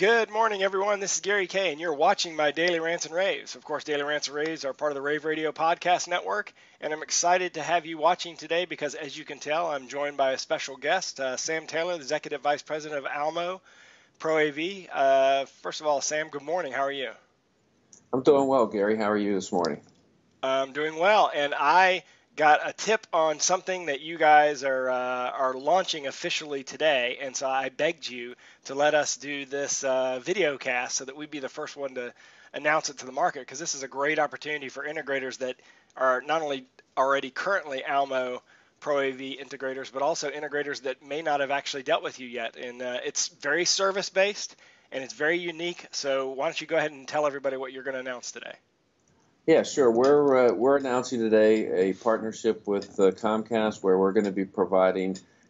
Good morning, everyone. This is Gary Kay, and you're watching my Daily Rants and rAVes. Of course, Daily Rants and rAVes are part of the rAVe Radio podcast network, and I'm excited to have you watching today because, as you can tell, I'm joined by a special guest, Sam Taylor, the Executive Vice President of Almo Pro AV. First of all, Sam, good morning. How are you? I'm doing well, Gary. How are you this morning? I'm doing well, and I got a tip on something that you guys are launching officially today, and so I begged you to let us do this video cast so that we'd be the first one to announce it to the market, because this is a great opportunity for integrators that are not only already currently Almo Pro AV integrators, but also integrators that may not have actually dealt with you yet. And it's very service based and it's very unique. So why don't you go ahead and tell everybody what you're going to announce today? Yeah, sure. We're announcing today a partnership with Comcast where we're going to be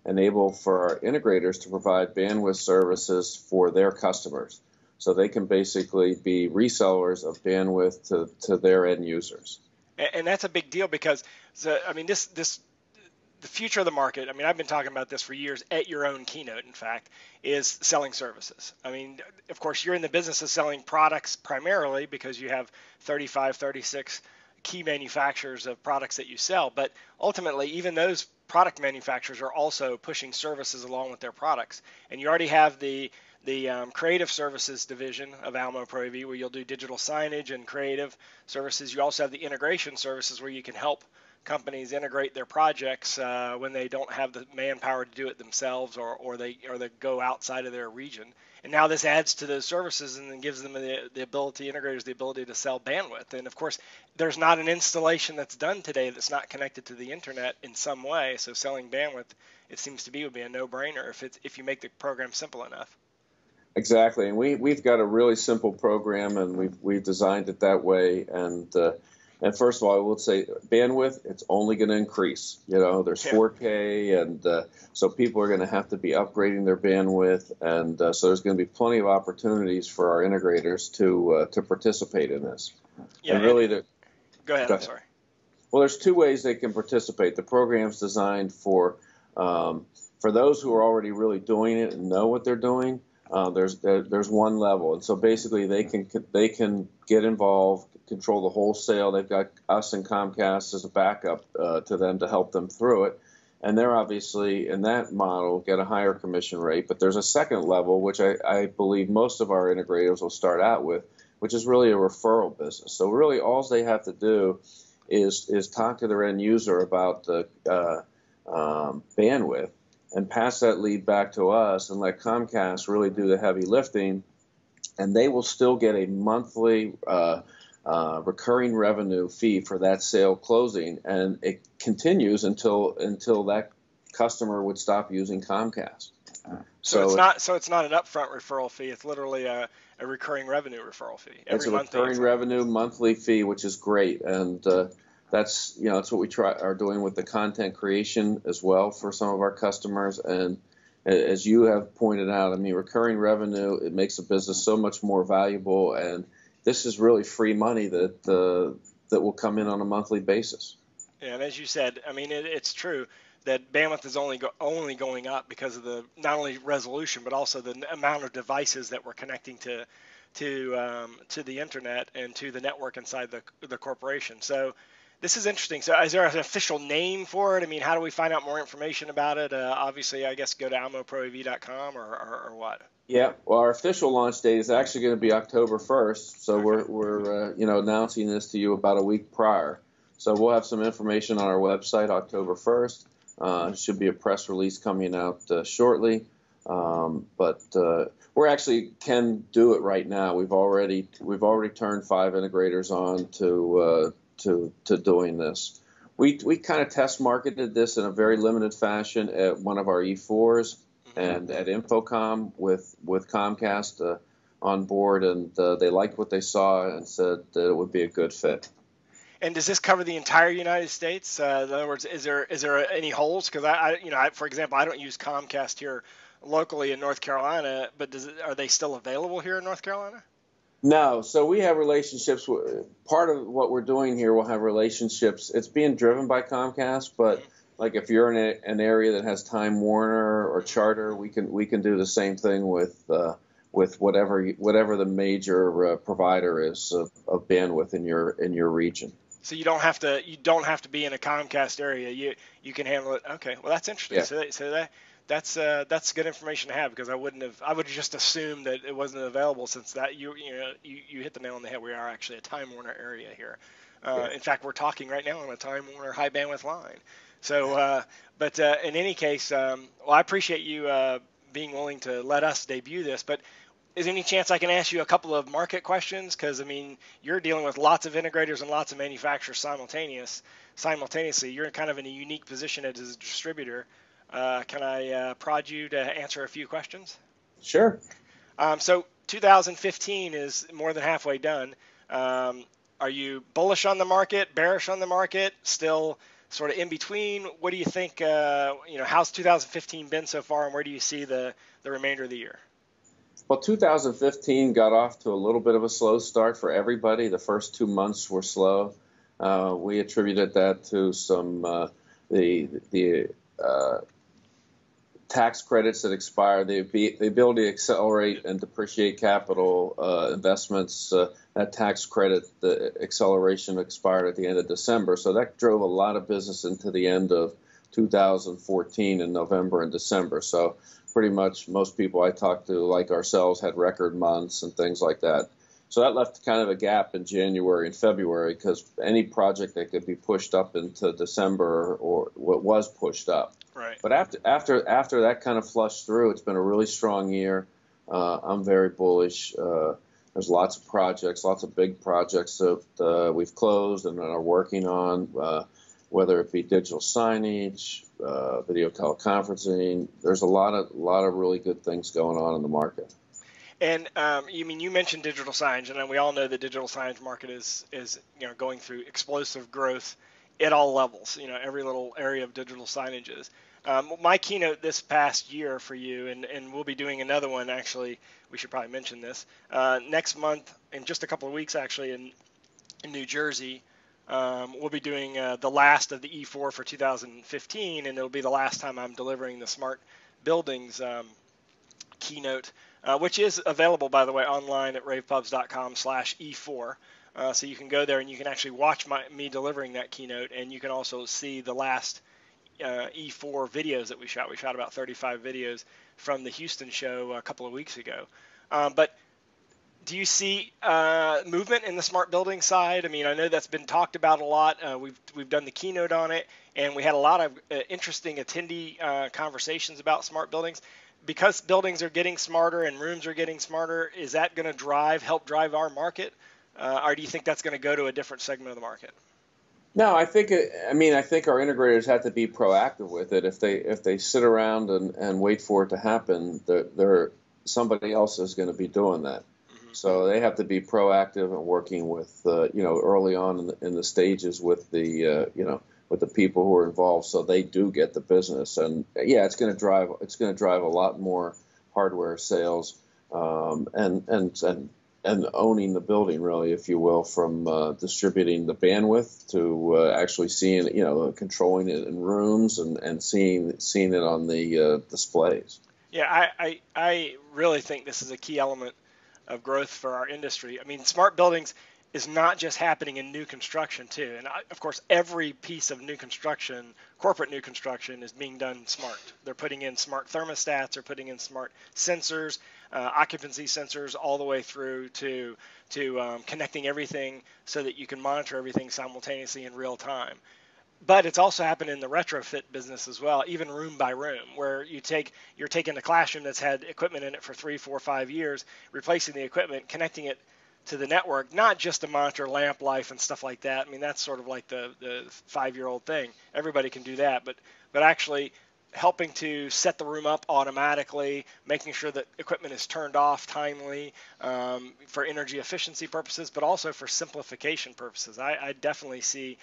enable for our integrators to provide bandwidth services for their customers. So they can basically be resellers of bandwidth to their end users. And that's a big deal because, the future of the market, I mean, I've been talking about this for years at your own keynote, in fact, is selling services. I mean, of course, you're in the business of selling products primarily because you have 35, 36 key manufacturers of products that you sell. But ultimately, even those product manufacturers are also pushing services along with their products. And you already have the creative services division of Almo Pro AV where you'll do digital signage and creative services. You also have the integration services where you can help companies integrate their projects when they don't have the manpower to do it themselves, or they go outside of their region. And now this adds to those services and then gives them the ability, integrators, the ability to sell bandwidth. And of course, there's not an installation that's done today that's not connected to the internet in some way. So selling bandwidth, it seems to be, would be a no-brainer if you make the program simple enough. Exactly, and we've got a really simple program, and we've designed it that way. And first of all, I will say bandwidth, it's only going to increase. You know, there's 4K, and so people are going to have to be upgrading their bandwidth, and so there's going to be plenty of opportunities for our integrators to participate in this. Yeah, and really, go ahead. I'm sorry. Well, there's two ways they can participate. The program's designed for those who are already really doing it and know what they're doing. There's one level, and so basically they can get involved, control the wholesale. They've got us and Comcast as a backup to them to help them through it, and they're obviously in that model get a higher commission rate. But there's a second level, which I believe most of our integrators will start out with, which is really a referral business. So really, all they have to do is talk to their end user about the bandwidth, and pass that lead back to us and let Comcast really do the heavy lifting, and they will still get a monthly recurring revenue fee for that sale closing, and it continues until that customer would stop using Comcast. So it's not an upfront referral fee. It's literally a recurring revenue referral fee. It's a recurring revenue monthly fee, which is great, and that's what we are doing with the content creation as well for some of our customers. And as you have pointed out, I mean, recurring revenue, it makes a business so much more valuable, and this is really free money that will come in on a monthly basis. Yeah, and as you said, I mean, it's true that bandwidth is only going up because of the not only resolution but also the amount of devices that we're connecting to the internet and to the network inside the corporation. So this is interesting. So is there an official name for it? I mean, how do we find out more information about it? Obviously, I guess go to almoproav.com or what? Yeah, well, our official launch date is actually going to be October 1st. So we're announcing this to you about a week prior. So we'll have some information on our website October 1st. Should be a press release coming out shortly. But we actually can do it right now. We've already turned 5 integrators on to doing this. We kind of test marketed this in a very limited fashion at one of our E4s and at Infocom with Comcast on board, and they liked what they saw and said that it would be a good fit. And does this cover the entire United States? In other words, is there any holes? Because for example, I don't use Comcast here locally in North Carolina, but are they still available here in North Carolina? No, so we have relationships. Part of what we're doing here, we'll have relationships. It's being driven by Comcast, but like if you're in an area that has Time Warner or Charter, we can do the same thing with with whatever the major provider is of bandwidth in your region. So you don't have to be in a Comcast area. You can handle it. Okay, well that's interesting. Yeah. So that's good information to have, because I would have just assumed that it wasn't available, since that you hit the nail on the head. We are actually a Time Warner area here. Yeah. In fact, we're talking right now on a Time Warner high bandwidth line. So, but in any case, well, I appreciate you being willing to let us debut this. But is there any chance I can ask you a couple of market questions? Because I mean, you're dealing with lots of integrators and lots of manufacturers simultaneously. You're kind of in a unique position as a distributor. Can I prod you to answer a few questions? Sure. So 2015 is more than halfway done. Are you bullish on the market, bearish on the market, still sort of in between? What do you think? How's 2015 been so far, and where do you see the remainder of the year? Well, 2015 got off to a little bit of a slow start for everybody. The first 2 months were slow. We attributed that to some the tax credits that expired, the ability to accelerate and depreciate capital investments. That tax credit, the acceleration expired at the end of December, so that drove a lot of business into the end of 2014 in November and December. So pretty much most people I talked to, like ourselves, had record months and things like that. So that left kind of a gap in January and February, because any project that could be pushed up into December or what was pushed up. Right. But after that kind of flushed through, it's been a really strong year. I'm very bullish. There's lots of projects, lots of big projects that we've closed and are working on, whether it be digital signage, video teleconferencing. There's a lot of really good things going on in the market. And you mentioned digital signage, and we all know the digital signage market is going through explosive growth at all levels. Every little area of digital signage is. My keynote this past year for you, and we'll be doing another one, actually, we should probably mention this, next month, in just a couple of weeks actually, in New Jersey. We'll be doing the last of the E4 for 2015, and it'll be the last time I'm delivering the Smart Buildings keynote, which is available, by the way, online at ravepubs.com/E4. So you can go there and you can actually watch me delivering that keynote, and you can also see the last E4 videos that we shot. We shot about 35 videos from the Houston show a couple of weeks ago. But do you see movement in the smart building side? I mean, I know that's been talked about a lot. We've done the keynote on it, and we had a lot of interesting attendee conversations about smart buildings. Because buildings are getting smarter and rooms are getting smarter, is that going to help drive our market, or do you think that's going to go to a different segment of the market? No, I think our integrators have to be proactive with it. If they sit around and wait for it to happen, somebody else is going to be doing that. Mm-hmm. So they have to be proactive and working with early on in the stages with the with the people who are involved, so they do get the business. And yeah, it's going to drive a lot more hardware sales, and owning the building, really, if you will, from distributing the bandwidth to actually seeing, controlling it in rooms and seeing it on the displays. Yeah, I really think this is a key element of growth for our industry. I mean, smart buildings is not just happening in new construction too. And of course, every piece of new construction, corporate new construction, is being done smart. They're putting in smart thermostats, they're putting in smart sensors, occupancy sensors, all the way through to connecting everything so that you can monitor everything simultaneously in real time. But it's also happened in the retrofit business as well, even room by room, where you're taking a classroom that's had equipment in it for 3, 4, 5 years, replacing the equipment, connecting it to the network, not just to monitor lamp life and stuff like that. I mean, that's sort of like the 5-year-old thing. Everybody can do that, but actually helping to set the room up automatically, making sure that equipment is turned off timely for energy efficiency purposes, but also for simplification purposes. I definitely see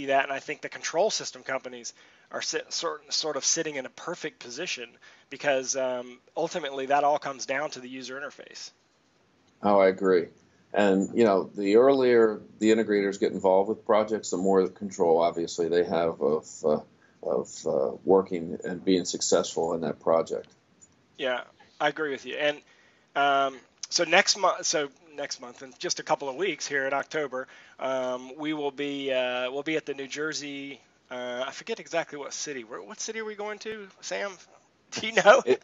that, and I think the control system companies are sort of sitting in a perfect position, because ultimately that all comes down to the user interface. Oh, I agree. And, the earlier the integrators get involved with projects, the more control, obviously, they have of working and being successful in that project. Yeah, I agree with you. And So next month, in just a couple of weeks here in October, we'll be at the New Jersey. I forget exactly what city. What city are we going to, Sam? Do you know? It,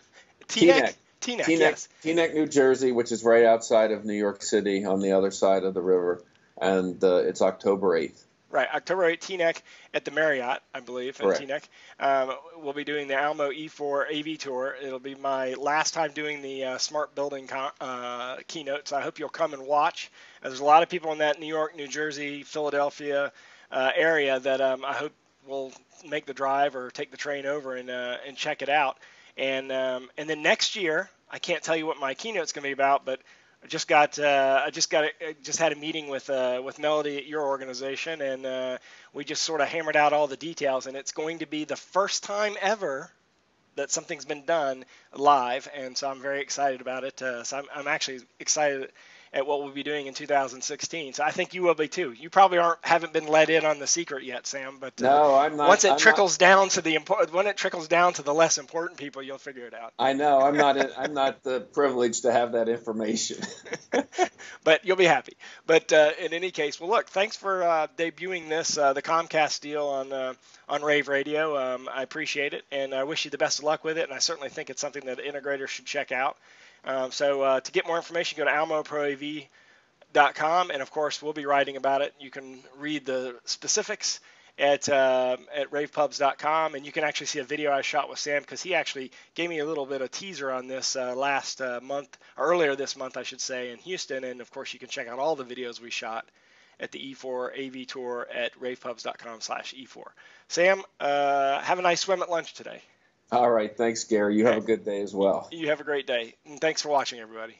Teaneck. Teaneck, Teaneck. Teaneck, Yes. Teaneck, New Jersey, which is right outside of New York City on the other side of the river, and it's October 8th. Right, October 8th, Teaneck at the Marriott, I believe, in Correct. Teaneck. We'll be doing the Almo E4 AV tour. It'll be my last time doing the smart building keynote, so I hope you'll come and watch. There's a lot of people in that New York, New Jersey, Philadelphia area that I hope will make the drive or take the train over and check it out. And then next year, I can't tell you what my keynote's going to be about, but I just had a meeting with Melody at your organization, and we just sort of hammered out all the details. And it's going to be the first time ever that something's been done live, and so I'm very excited about it. So I'm actually excited at what we'll be doing in 2016. So I think you will be too. You probably haven't been let in on the secret yet, Sam, but No, I'm once not. it I'm not. trickles down to the when it trickles down to the less important people, you'll figure it out. I know. I'm not privileged to have that information. But you'll be happy. But in any case, well, look, thanks for debuting the Comcast deal on Rave Radio. I appreciate it, and I wish you the best of luck with it. And I certainly think it's something that integrators should check out. So to get more information, go to almoproav.com, and of course, we'll be writing about it. You can read the specifics at ravepubs.com, and you can actually see a video I shot with Sam, because he actually gave me a little bit of teaser on this last month, or earlier this month, I should say, in Houston. And of course, you can check out all the videos we shot at the E4 AV tour at ravepubs.com/E4. Sam, have a nice swim at lunch today. All right. Thanks, Gary. You have Okay. a good day as well. You have a great day, and thanks for watching, everybody.